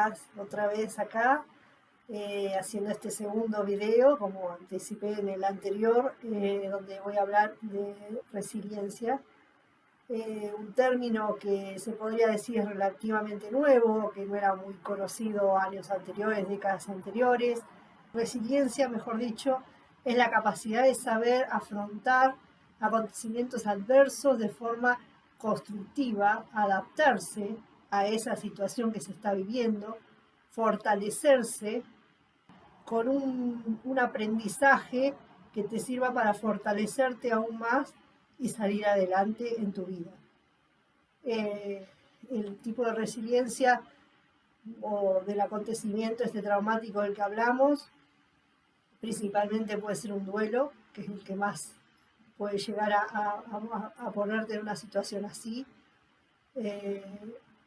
chicas, otra vez acá, haciendo este segundo video, como anticipé en el anterior, donde voy a hablar de resiliencia. Un término que se podría decir relativamente nuevo, que no era muy conocido años anteriores, décadas anteriores. Resiliencia, mejor dicho, es la capacidad de saber afrontar acontecimientos adversos de forma constructiva, adaptarse a esa situación que se está viviendo, fortalecerse con un aprendizaje que te sirva para fortalecerte aún más y salir adelante en tu vida. El tipo de resiliencia o del acontecimiento traumático del que hablamos, principalmente puede ser un duelo, que es el que más puede llegar a ponerte en una situación así.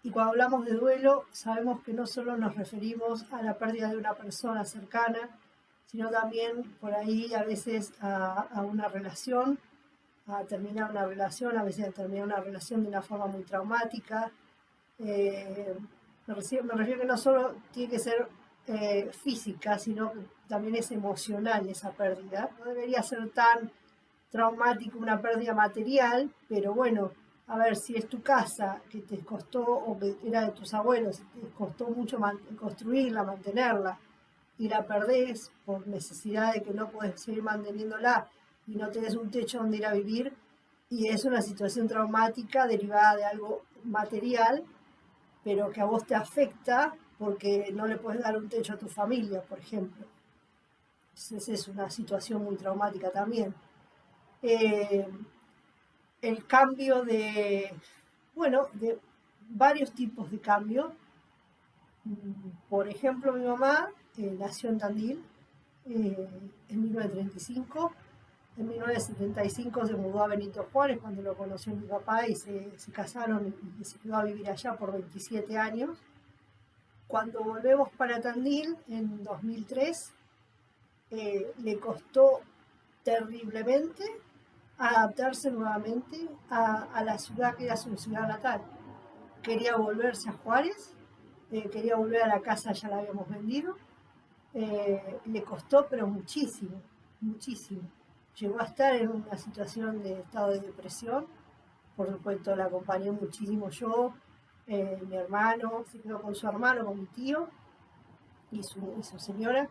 Y cuando hablamos de duelo, sabemos que no solo nos referimos a la pérdida de una persona cercana, sino también por ahí a veces a una relación, a terminar una relación, a veces a terminar una relación de una forma muy traumática. Me refiero que no solo tiene que ser física, sino que también es emocional esa pérdida. No debería ser tan traumático una pérdida material, pero bueno, a ver, si es tu casa, que te costó, o que era de tus abuelos, te costó mucho construirla, mantenerla, y la perdés por necesidad de que no puedes seguir manteniéndola y no tenés un techo donde ir a vivir, y es una situación traumática derivada de algo material, pero que a vos te afecta porque no le puedes dar un techo a tu familia, por ejemplo. Entonces es una situación muy traumática también. El cambio de varios tipos de cambio. Por ejemplo, mi mamá nació en Tandil en 1935. En 1975 se mudó a Benito Juárez cuando lo conoció mi papá y se casaron y se quedó a vivir allá por 27 años. Cuando volvemos para Tandil en 2003, le costó terriblemente adaptarse nuevamente a la ciudad que era su ciudad natal. Quería volverse a Juárez, quería volver a la casa, ya la habíamos vendido. Le costó, pero muchísimo, muchísimo. Llegó a estar en una situación de estado de depresión. Por supuesto, la acompañé muchísimo yo, mi hermano, se quedó con su hermano, con mi tío y su señora.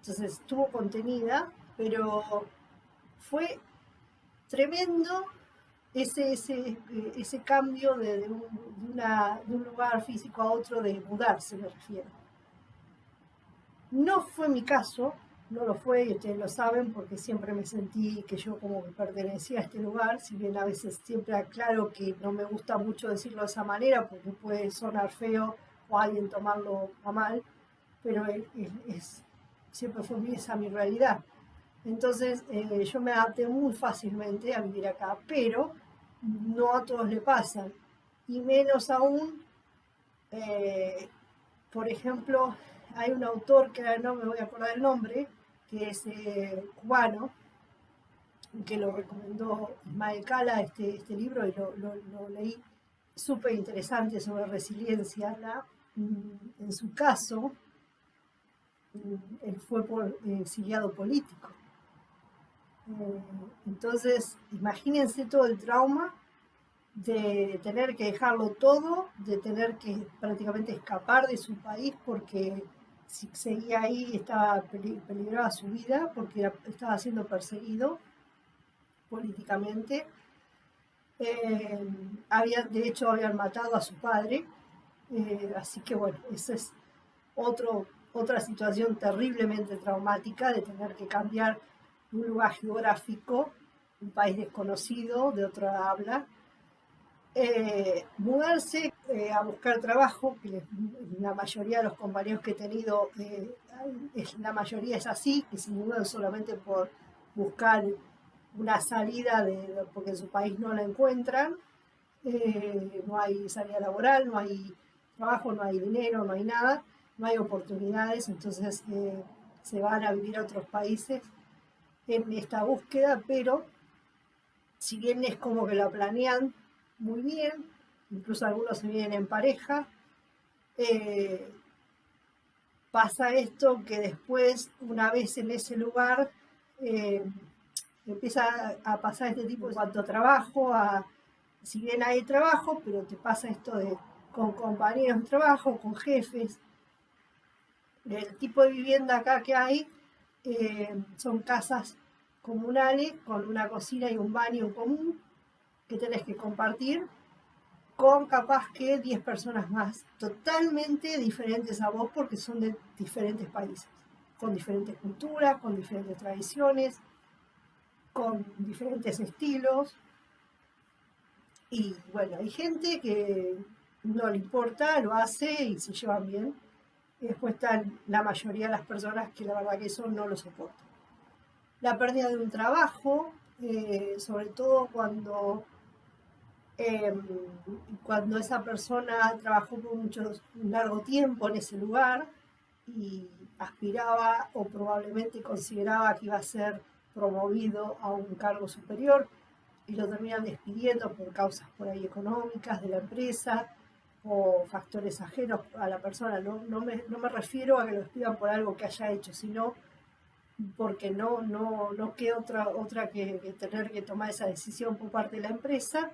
Entonces estuvo contenida, pero fue tremendo ese cambio de un lugar físico a otro, de mudarse, me refiero. No fue mi caso, no lo fue, y ustedes lo saben, porque siempre me sentí que yo como que pertenecía a este lugar, si bien a veces siempre aclaro que no me gusta mucho decirlo de esa manera, porque puede sonar feo o alguien tomarlo a mal, pero siempre fue esa mi realidad. Entonces yo me adapté muy fácilmente a vivir acá, pero no a todos le pasan, y menos aún, por ejemplo, hay un autor que no me voy a acordar el nombre, que es cubano, que lo recomendó Ismael Cala, este libro, y lo leí, súper interesante, sobre resiliencia. En su caso, él fue exiliado político. Entonces, imagínense todo el trauma de tener que dejarlo todo, de tener que prácticamente escapar de su país, porque si seguía ahí estaba peligraba su vida, porque estaba siendo perseguido políticamente. De hecho, habían matado a su padre. Así que bueno, esa es otra situación terriblemente traumática, de tener que cambiar un lugar geográfico, un país desconocido, de otra habla. Mudarse a buscar trabajo, que la mayoría de los compañeros que he tenido, la mayoría es así, que se mudan solamente por buscar una salida, porque en su país no la encuentran. No hay salida laboral, no hay trabajo, no hay dinero, no hay nada, no hay oportunidades, entonces se van a vivir a otros países en esta búsqueda, pero si bien es como que lo planean muy bien, incluso algunos se vienen en pareja, pasa esto que después, una vez en ese lugar, empieza a pasar este tipo de cuanto a trabajo, si bien hay trabajo, pero te pasa esto de con compañeros de trabajo, con jefes. El tipo de vivienda acá que hay son casas comunales con una cocina y un baño en común que tenés que compartir con capaz que 10 personas más, totalmente diferentes a vos porque son de diferentes países, con diferentes culturas, con diferentes tradiciones, con diferentes estilos. Y bueno, hay gente que no le importa, lo hace y se llevan bien. Y después están la mayoría de las personas que la verdad que eso no lo soportan. La pérdida de un trabajo, sobre todo eh, cuando esa persona trabajó por un largo tiempo en ese lugar y aspiraba o probablemente consideraba que iba a ser promovido a un cargo superior y lo terminan despidiendo por causas por ahí económicas de la empresa o factores ajenos a la persona. No me refiero a que lo despidan por algo que haya hecho, sino porque no queda otra que tener que tomar esa decisión por parte de la empresa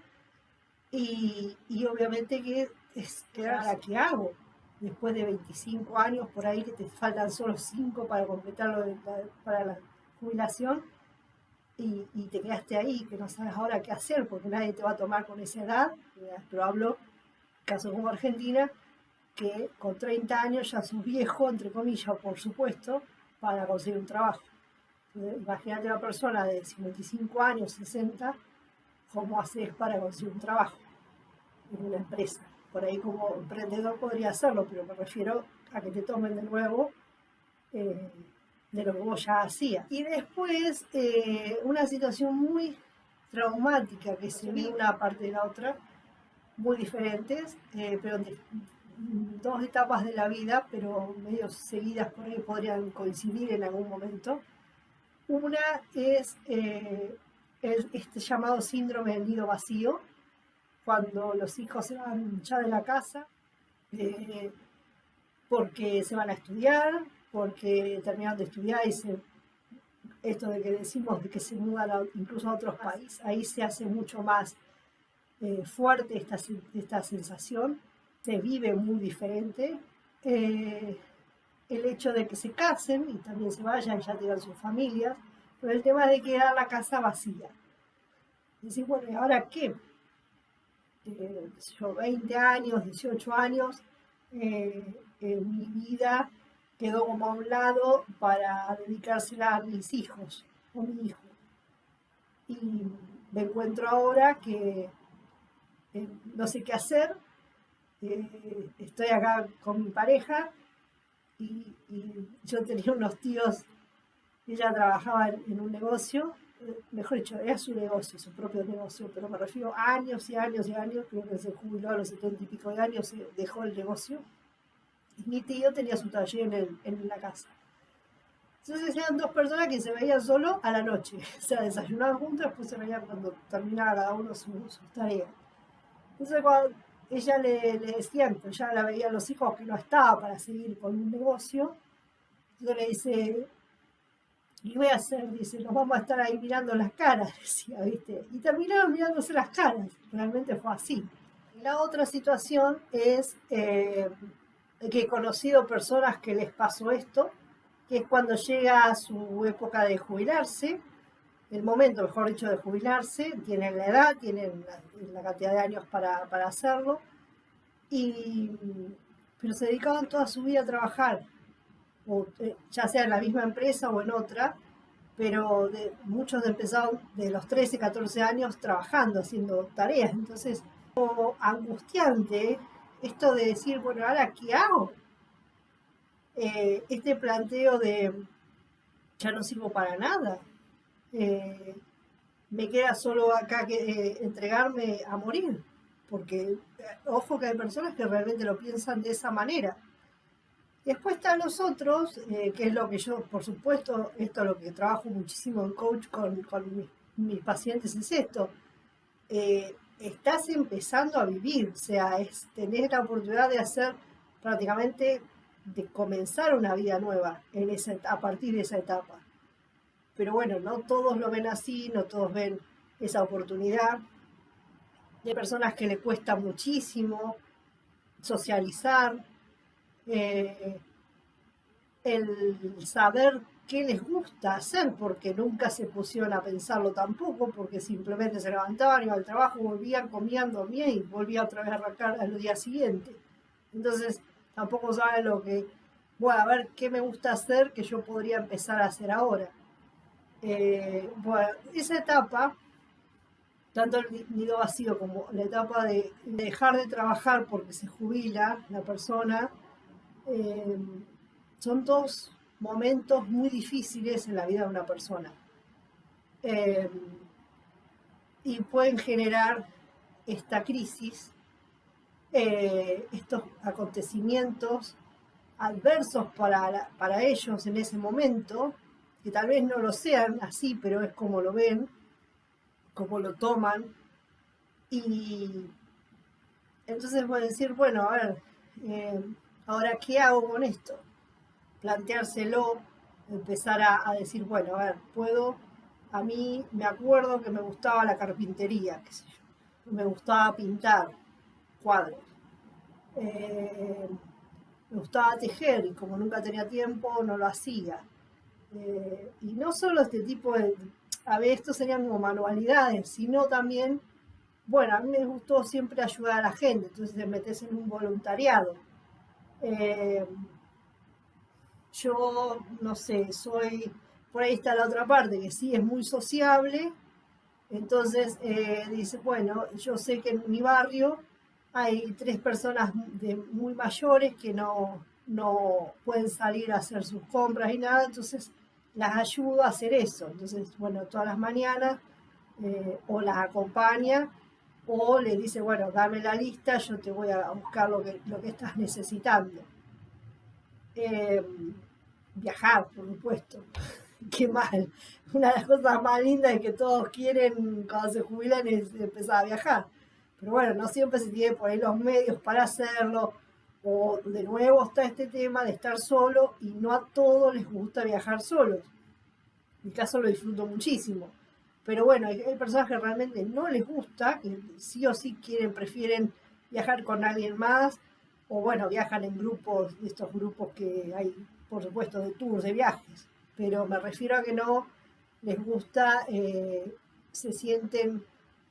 y obviamente que es quedar ¿qué hago? Después de 25 años por ahí que te faltan solo 5 para completar para la jubilación y te quedaste ahí, que no sabes ahora qué hacer porque nadie te va a tomar con esa edad, pero hablo, caso como Argentina, que con 30 años ya sos viejo, entre comillas, por supuesto, para conseguir un trabajo. Imagínate una persona de 55 años, 60, cómo haces para conseguir un trabajo en una empresa. Por ahí como emprendedor podría hacerlo, pero me refiero a que te tomen de nuevo de lo que vos ya hacías. Y después una situación muy traumática que se ve una parte de la otra, muy diferentes, pero en dos etapas de la vida, pero medio seguidas por ahí podrían coincidir en algún momento. Una es este llamado síndrome del nido vacío, cuando los hijos se van ya de la casa, porque se van a estudiar, porque terminan de estudiar y esto de que decimos de que se mudan incluso a otros países, ahí se hace mucho más fuerte esta sensación, se vive muy diferente. El hecho de que se casen y también se vayan, ya tengan sus familias, pero el tema de quedar la casa vacía. Decir, bueno, ¿y ahora qué? Yo 20 años, 18 años, mi vida quedó como a un lado para dedicársela a mis hijos o mi hijo. Y me encuentro ahora que no sé qué hacer, estoy acá con mi pareja y yo tenía unos tíos, ella trabajaba en un negocio, mejor dicho, era su negocio, su propio negocio, pero me refiero a años y años y años, creo que se jubiló a los 70 y pico de años, dejó el negocio, y mi tío tenía su taller en la casa. Entonces eran dos personas que se veían solo a la noche, o sea, desayunaban juntos, después se veían cuando terminaba cada uno sus tareas. Entonces cuando ella le decían, pues ya la veían los hijos que no estaba para seguir con un negocio, entonces le dice, ¿qué voy a hacer? Dice, nos vamos a estar ahí mirando las caras, decía, ¿viste? Y terminaron mirándose las caras, realmente fue así. La otra situación es que he conocido personas que les pasó esto, que es cuando llega su época de jubilarse, el momento, mejor dicho, de jubilarse, tienen la edad, tienen la cantidad de años para hacerlo, pero se dedicaban toda su vida a trabajar, o, ya sea en la misma empresa o en otra, pero muchos empezaron de los 13, 14 años trabajando, haciendo tareas, entonces, como angustiante esto de decir, bueno, ¿ahora qué hago? Este planteo de ya no sirvo para nada, me queda solo acá que entregarme a morir, porque ojo que hay personas que realmente lo piensan de esa manera. Después están los otros, que es lo que yo, por supuesto, esto es lo que trabajo muchísimo en coach con mis pacientes, es esto. Estás empezando a vivir, o sea, tenés la oportunidad de hacer prácticamente de comenzar una vida nueva a partir de esa etapa. Pero bueno, no todos lo ven así, no todos ven esa oportunidad. Hay personas que le cuesta muchísimo socializar, eh, el saber qué les gusta hacer, porque nunca se pusieron a pensarlo tampoco, porque simplemente se levantaban, iban al trabajo, volvían, comían, dormían y volvían otra vez a arrancar al día siguiente. Entonces tampoco saben lo que, bueno, a ver qué me gusta hacer que yo podría empezar a hacer ahora. Bueno, esa etapa, tanto el nido vacío como la etapa de dejar de trabajar porque se jubila la persona, eh, son dos momentos muy difíciles en la vida de una persona. Eh, y pueden generar esta crisis, estos acontecimientos adversos para ellos en ese momento, que tal vez no lo sean así, pero es como lo ven, como lo toman. Y entonces voy a decir, bueno, a ver, ahora, ¿qué hago con esto? Planteárselo, empezar a decir, bueno, a ver, a mí me acuerdo que me gustaba la carpintería, qué sé yo, me gustaba pintar cuadros, eh, me gustaba tejer y como nunca tenía tiempo no lo hacía. Y no solo este tipo a ver, estos serían como manualidades, sino también, bueno, a mí me gustó siempre ayudar a la gente, entonces te metes en un voluntariado. Eh, yo, no sé, por ahí está la otra parte, que sí es muy sociable, entonces dice, bueno, yo sé que en mi barrio hay 3 personas muy mayores que no pueden salir a hacer sus compras y nada, entonces las ayudo a hacer eso. Entonces, bueno, todas las mañanas o las acompaña o le dice, bueno, dame la lista, yo te voy a buscar lo que estás necesitando. Eh, Viajar, por supuesto. Qué mal. Una de las cosas más lindas es que todos quieren cuando se jubilan es empezar a viajar. Pero bueno, no siempre se tiene por ahí los medios para hacerlo. O de nuevo está este tema de estar solo y no a todos les gusta viajar solos. En mi caso lo disfruto muchísimo. Pero bueno, hay personas que realmente no les gusta, que sí o sí prefieren viajar con alguien más, o bueno, viajan en grupos, de estos grupos que hay, por supuesto, de tours, de viajes. Pero me refiero a que no les gusta, se sienten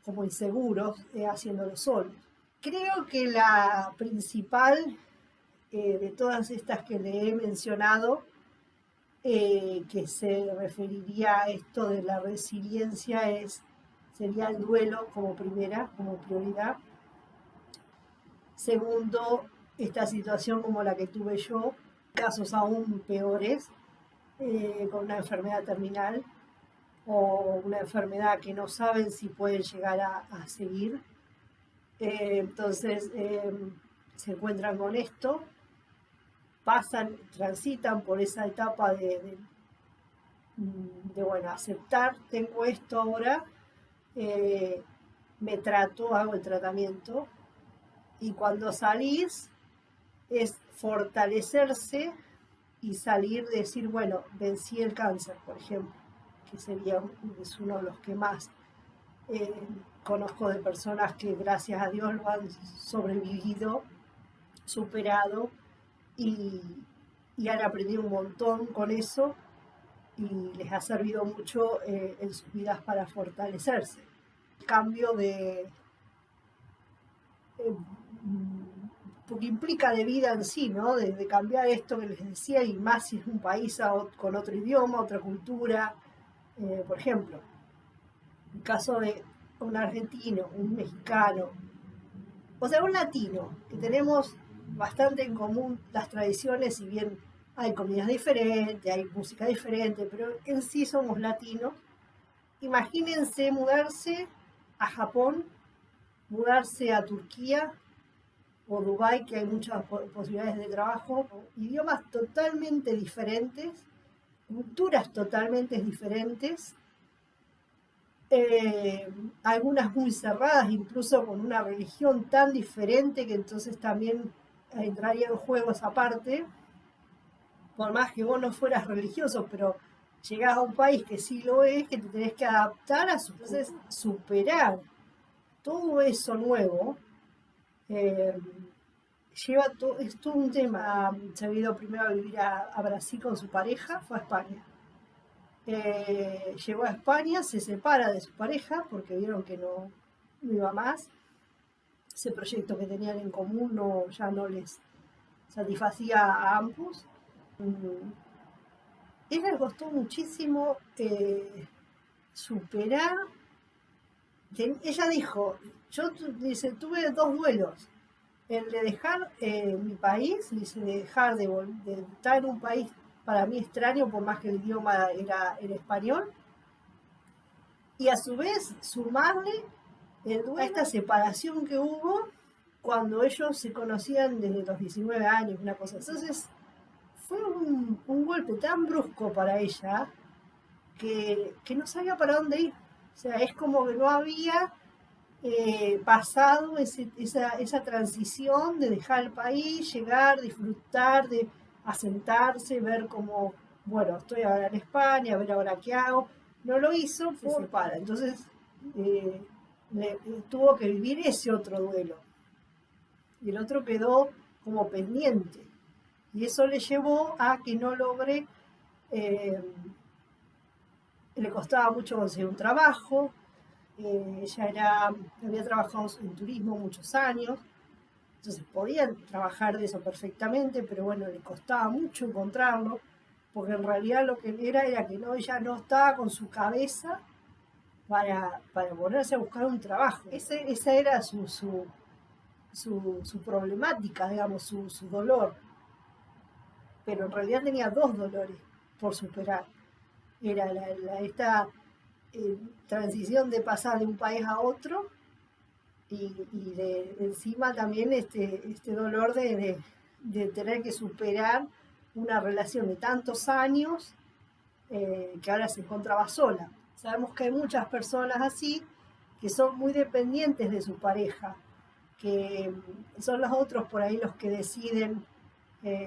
como inseguros haciéndolo solos. Creo que la principal de todas estas que le he mencionado, que se referiría a esto de la resiliencia, sería el duelo como primera, como prioridad. Segundo, esta situación como la que tuve yo, casos aún peores, con una enfermedad terminal o una enfermedad que no saben si pueden llegar a seguir. Entonces se encuentran con esto, transitan por esa etapa bueno, aceptar, tengo esto ahora, me trato, hago el tratamiento, y cuando salís es fortalecerse y salir, decir, bueno, vencí el cáncer, por ejemplo, que es uno de los que más conozco de personas que gracias a Dios lo han sobrevivido, superado y han aprendido un montón con eso y les ha servido mucho en sus vidas para fortalecerse. El cambio porque implica de vida en sí, ¿no? De cambiar esto que les decía, y más si es un país con otro idioma, otra cultura. Por ejemplo, el caso de un argentino, un mexicano, o sea, un latino, que tenemos bastante en común las tradiciones, si bien hay comidas diferentes, hay música diferente, pero en sí somos latinos. Imagínense mudarse a Japón, mudarse a Turquía o Dubái, que hay muchas posibilidades de trabajo, idiomas totalmente diferentes, culturas totalmente diferentes, algunas muy cerradas, incluso con una religión tan diferente que entonces también entraría en juego esa parte. por más que vos no fueras religioso, pero llegás a un país que sí lo es, que te tenés que adaptar a su, entonces superar todo eso nuevo, eh, es todo un tema. Se ha ido primero a vivir a Brasil con su pareja, fue a España. Llegó a España, se separa de su pareja porque vieron que no iba más. Ese proyecto que tenían en común ya no les satisfacía a ambos. Ella le costó muchísimo superar. Ella dijo, dice, tuve dos duelos. El de dejar mi país, dice, de dejar de estar en un país para mí extraño, por más que el idioma era español, y a su vez sumarle a esta separación que hubo cuando ellos se conocían desde los 19 años, una cosa así. Entonces fue un golpe tan brusco para ella que no sabía para dónde ir. O sea, es como que no había pasado esa transición de dejar el país, llegar, disfrutar, de asentarse, ver cómo, bueno, estoy ahora en España, a ver ahora qué hago. No lo hizo, se separa. Entonces tuvo que vivir ese otro duelo. Y el otro quedó como pendiente. Y eso le llevó a que no logre, le costaba mucho conseguir un trabajo. Ella había trabajado en turismo muchos años, entonces podía trabajar de eso perfectamente, pero bueno, le costaba mucho encontrarlo, porque en realidad lo que era que ella no estaba con su cabeza para ponerse a buscar un trabajo. Esa era su problemática, digamos, su dolor. Pero en realidad tenía dos dolores por superar. Era esta transición de pasar de un país a otro y encima también este dolor de tener que superar una relación de tantos años que ahora se encontraba sola. Sabemos que hay muchas personas así que son muy dependientes de su pareja, que son los otros por ahí los que deciden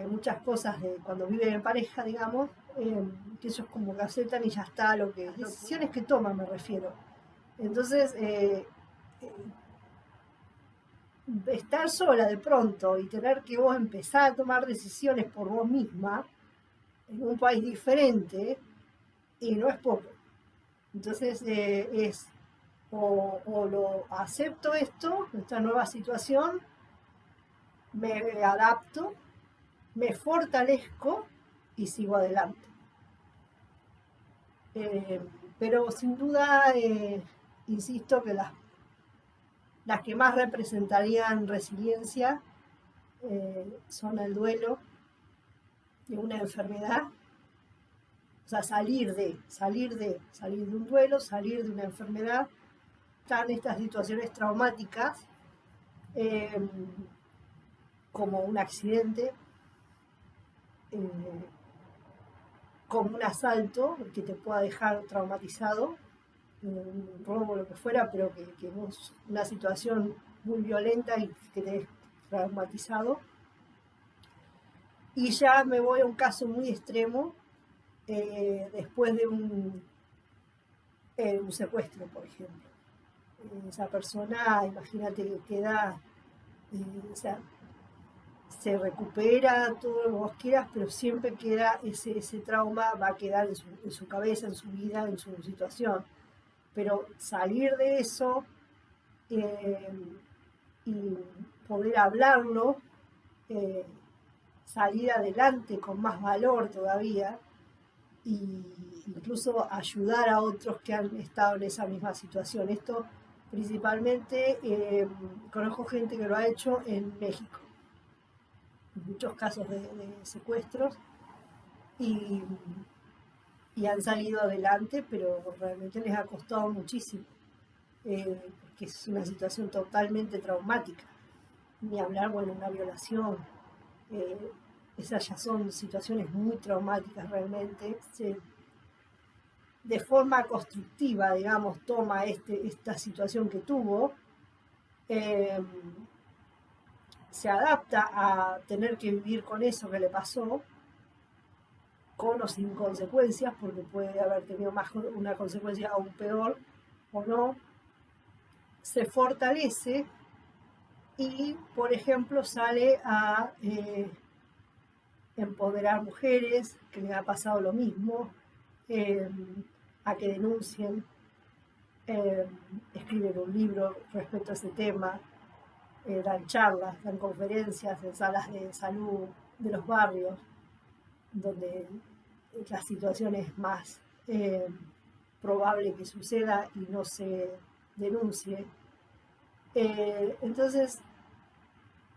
muchas cosas de cuando viven en pareja, digamos, que ellos como que aceptan y ya está, las decisiones que toman me refiero. Entonces, estar sola de pronto y tener que vos empezar a tomar decisiones por vos misma en un país diferente, y no es poco. Entonces, es o lo acepto esta nueva situación, me adapto, me fortalezco y sigo adelante. Pero sin duda, insisto que las que más representarían resiliencia son el duelo de una enfermedad, o sea, salir de un duelo, salir de una enfermedad, están estas situaciones traumáticas como un accidente, como un asalto que te pueda dejar traumatizado, un robo, lo que fuera, pero que vos, una situación muy violenta y que te deje traumatizado. Y ya me voy a un caso muy extremo, después de un secuestro, por ejemplo. Esa persona, imagínate que queda, o sea, se recupera todo lo que vos quieras, pero siempre queda ese trauma, va a quedar en su cabeza, en su vida, en su situación. Pero salir de eso y poder hablarlo, salir adelante con más valor todavía, e incluso ayudar a otros que han estado en esa misma situación. Esto principalmente conozco gente que lo ha hecho en México, muchos casos de secuestros, y han salido adelante, pero realmente les ha costado muchísimo, porque es una situación totalmente traumática. Ni hablar, bueno, una violación, esas ya son situaciones muy traumáticas realmente. De forma constructiva, digamos, toma esta situación que tuvo, se adapta a tener que vivir con eso que le pasó, con o sin consecuencias, porque puede haber tenido más una consecuencia aún peor o no, se fortalece y, por ejemplo, sale a empoderar mujeres que les ha pasado lo mismo, eh, a que denuncien, eh, escriben un libro respecto a ese tema, dan charlas, dan conferencias en salas de salud de los barrios, donde la situación es más probable que suceda y no se denuncie. Entonces,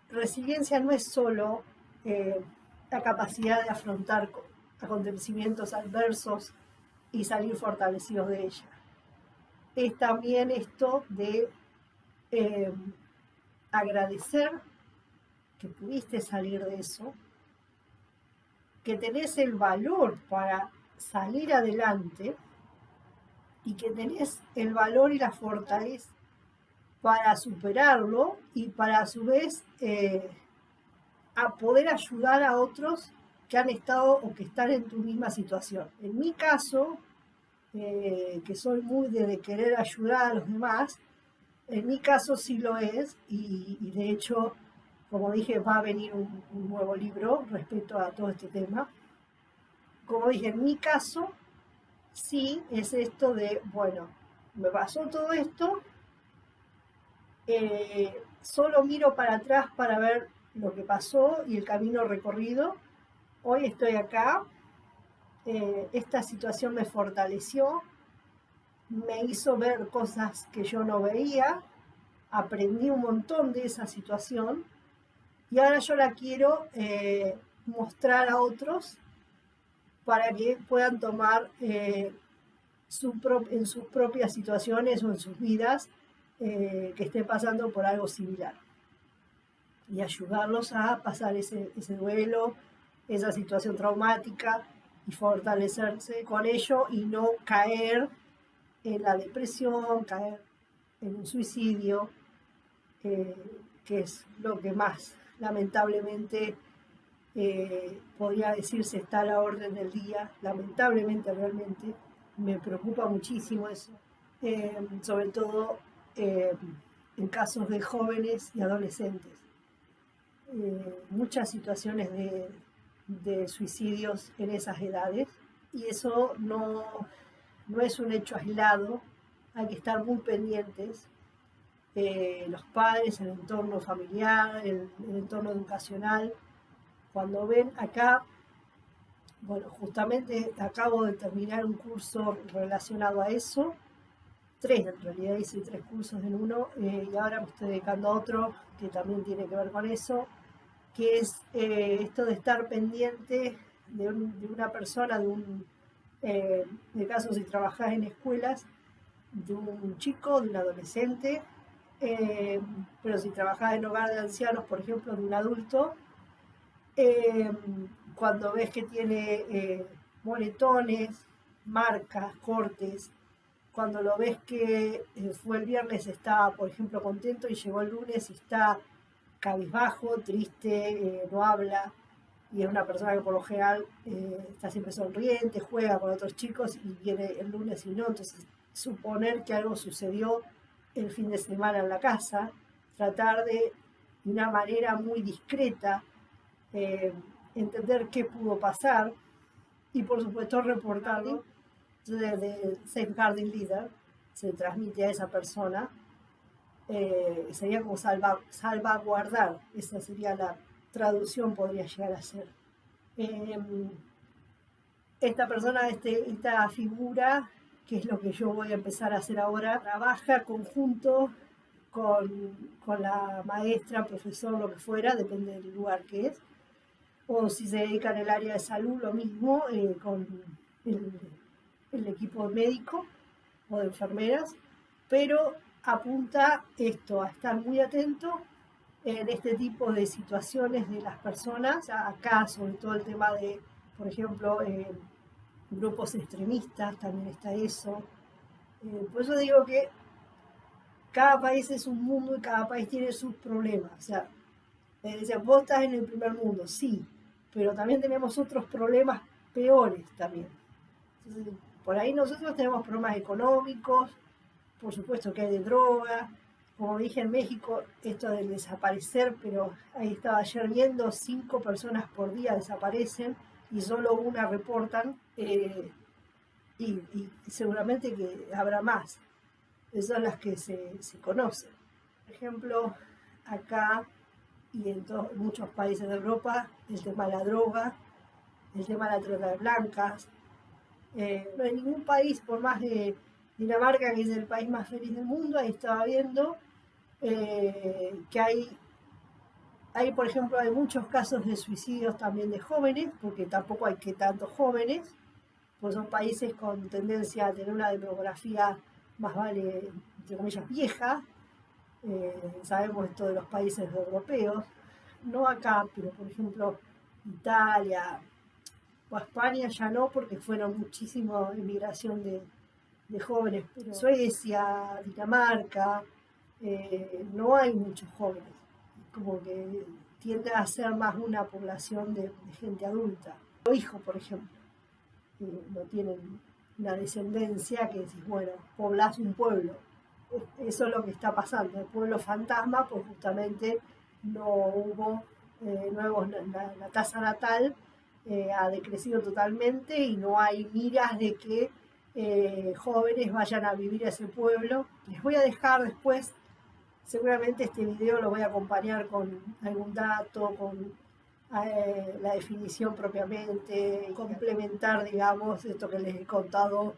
resiliencia no es solo la capacidad de afrontar acontecimientos adversos y salir fortalecidos de ella. Es también esto de agradecer que pudiste salir de eso, que tenés el valor para salir adelante y que tenés el valor y la fortaleza para superarlo y para a su vez a poder ayudar a otros que han estado o que están en tu misma situación. En mi caso, que soy muy de querer ayudar a los demás, en mi caso sí lo es y de hecho, como dije, va a venir un nuevo libro respecto a todo este tema. Como dije, en mi caso sí es esto de, bueno, me pasó todo esto, solo miro para atrás para ver lo que pasó y el camino recorrido. Hoy estoy acá, esta situación me fortaleció, me hizo ver cosas que yo no veía, aprendí un montón de esa situación y ahora yo la quiero mostrar a otros para que puedan tomar en sus propias situaciones o en sus vidas que estén pasando por algo similar y ayudarlos a pasar ese duelo, esa situación traumática y fortalecerse con ello y no caer en la depresión, caer en un suicidio, que es lo que más lamentablemente podría decirse está a la orden del día. Lamentablemente, realmente me preocupa muchísimo eso, sobre todo en casos de jóvenes y adolescentes. Muchas situaciones de suicidios en esas edades y eso no es un hecho aislado, hay que estar muy pendientes, los padres, el entorno familiar, el entorno educacional. Cuando ven acá, bueno, justamente acabo de terminar un curso relacionado a eso, 3 en realidad, hice 3 cursos en uno, y ahora me estoy dedicando a otro que también tiene que ver con eso, que es esto de estar pendiente de una persona, de caso si trabajás en escuelas, de un chico, de un adolescente, pero si trabajás en hogar de ancianos, por ejemplo, de un adulto, eh, cuando ves que tiene moretones, marcas, cortes, cuando lo ves que fue el viernes, estaba, por ejemplo, contento y llegó el lunes y está cabizbajo, triste, no habla, y es una persona que por lo general está siempre sonriente, juega con otros chicos y viene el lunes y no, entonces suponer que algo sucedió el fin de semana en la casa, tratar de una manera muy discreta, entender qué pudo pasar y por supuesto reportarlo. Entonces, de Safeguarding Leader se transmite a esa persona, sería como salvaguardar, esa sería la traducción, podría llegar a ser. Esta persona, esta figura, que es lo que yo voy a empezar a hacer ahora, trabaja conjunto con la maestra, profesor, lo que fuera, depende del lugar que es, o si se dedica en el área de salud, lo mismo, con el equipo médico o de enfermeras, pero apunta esto, a estar muy atento en este tipo de situaciones de las personas, acá sobre todo el tema de, por ejemplo, grupos extremistas, también está eso. Por eso digo que cada país es un mundo y cada país tiene sus problemas. O sea, vos estás en el primer mundo, sí, pero también tenemos otros problemas peores también. Entonces, por ahí nosotros tenemos problemas económicos, por supuesto que hay de droga. Como dije en México, esto del desaparecer, pero ahí estaba ayer viendo, 5 personas por día desaparecen y solo una reportan, y seguramente que habrá más. Esas son las que se conocen. Por ejemplo, acá y en muchos países de Europa, el tema de la droga, el tema de la trata de blancas. No hay ningún país, por más de Dinamarca, que es el país más feliz del mundo, ahí estaba viendo que por ejemplo, hay muchos casos de suicidios también de jóvenes, porque tampoco hay que tantos jóvenes, pues son países con tendencia a tener una demografía más vale, entre comillas, vieja. Sabemos esto de los países europeos, no acá, pero por ejemplo Italia o España ya no, porque fueron muchísima inmigración de jóvenes, pero Suecia, Dinamarca, no hay muchos jóvenes, como que tiende a ser más una población de gente adulta. Los hijos, por ejemplo, no tienen una descendencia que decís, bueno, poblás un pueblo. Eso es lo que está pasando. El pueblo fantasma, pues justamente no hubo nuevos, la tasa natal ha decrecido totalmente y no hay miras de que jóvenes vayan a vivir a ese pueblo. Les voy a dejar después, seguramente este video lo voy a acompañar con algún dato, con la definición propiamente, complementar, digamos, esto que les he contado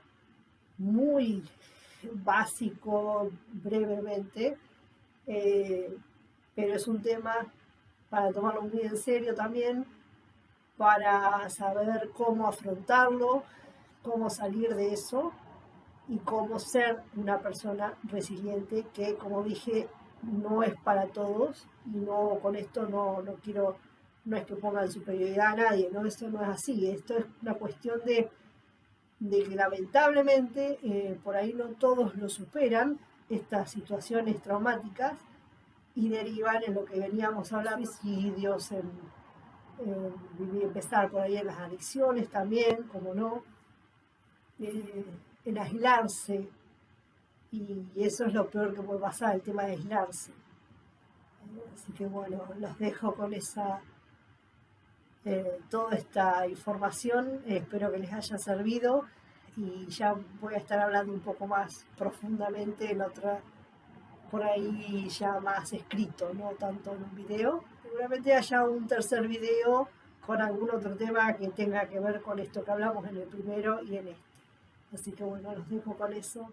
muy básico, brevemente, pero es un tema para tomarlo muy en serio también, para saber cómo afrontarlo, cómo salir de eso y cómo ser una persona resiliente, que como dije, no es para todos, y no, con esto no quiero, no es que pongan superioridad a nadie, no, esto no es así, esto es una cuestión de que lamentablemente por ahí no todos lo superan, estas situaciones traumáticas, y derivan en lo que veníamos hablando, suicidios, empezar por ahí en las adicciones también, como no, en aislarse, y eso es lo peor que puede pasar, el tema de aislarse. Así que bueno, los dejo con toda esta información, espero que les haya servido, y ya voy a estar hablando un poco más profundamente en otra, por ahí ya más escrito, no tanto en un video. Seguramente haya un tercer video con algún otro tema que tenga que ver con esto que hablamos en el primero y en este. Así que bueno, los dejo con eso.